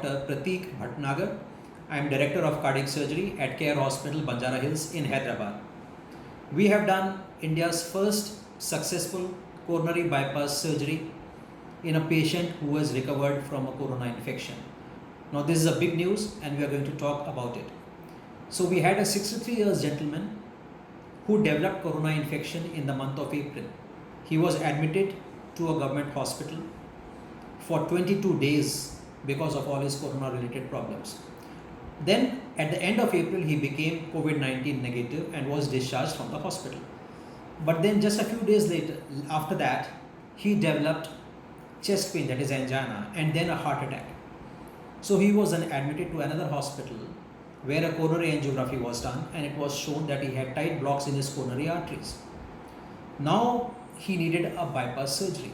Dr. Prateek Bhatnagar. I am Director of Cardiac Surgery at Care Hospital, Banjara Hills in Hyderabad. We have done India's first successful coronary bypass surgery in a patient who has recovered from a corona infection. Now this is a big news and we are going to talk about it. So we had a 63 years gentleman who developed corona infection in the month of April. He was admitted to a government hospital for 22 days because of all his corona related problems. Then at the end of April he became COVID-19 negative and was discharged from the hospital. But then just a few days later, after that, he developed chest pain, that is angina, and then a heart attack. So he was then admitted to another hospital where a coronary angiography was done and it was shown that he had tight blocks in his coronary arteries. Now he needed a bypass surgery.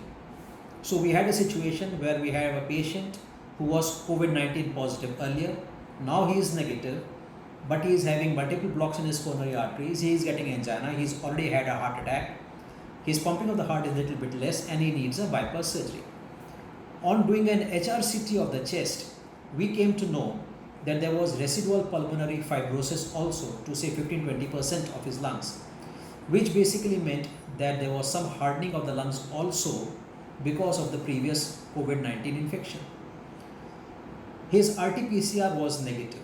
So we had a situation where we have a patient who was COVID-19 positive earlier. Now he is negative, but he is having multiple blocks in his coronary arteries. He is getting angina. He's already had a heart attack. His pumping of the heart is a little bit less and he needs a bypass surgery. On doing an HRCT of the chest, we came to know that there was residual pulmonary fibrosis also to say 15-20% of his lungs, which basically meant that there was some hardening of the lungs also because of the previous COVID-19 infection. His RT-PCR was negative.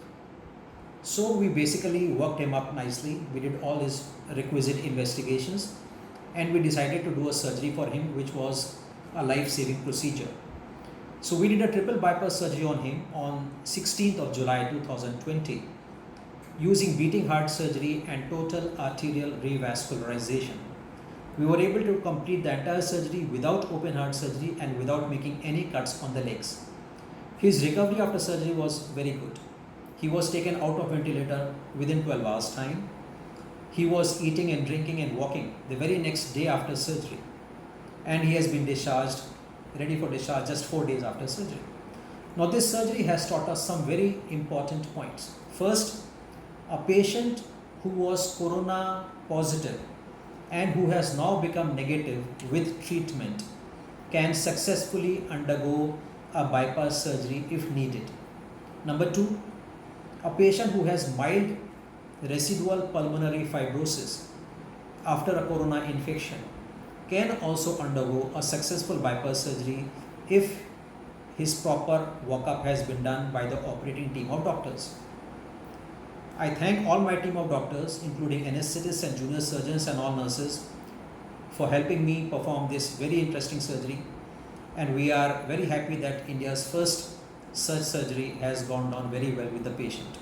So we basically worked him up nicely. We did all his requisite investigations and we decided to do a surgery for him, which was a life-saving procedure. So we did a triple bypass surgery on him on 16th of July 2020 using beating heart surgery and total arterial revascularization. We were able to complete the entire surgery without open heart surgery and without making any cuts on the legs. His recovery after surgery was very good. He was taken out of ventilator within 12 hours time. He was eating and drinking and walking the very next day after surgery. And he has been discharged, ready for discharge just 4 days after surgery. Now this surgery has taught us some very important points. First, a patient who was corona positive and who has now become negative with treatment can successfully undergo a bypass surgery if needed. Number two, a patient who has mild residual pulmonary fibrosis after a corona infection can also undergo a successful bypass surgery if his proper workup has been done by the operating team of doctors. I thank all my team of doctors, including anesthetists and junior surgeons and all nurses, for helping me perform this very interesting surgery. And we are very happy that India's first such surgery has gone down very well with the patient.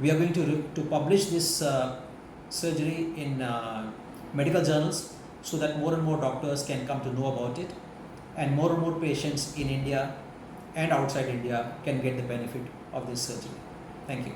We are going to publish this surgery in medical journals so that more and more doctors can come to know about it and more patients in India and outside India can get the benefit of this surgery. Thank you.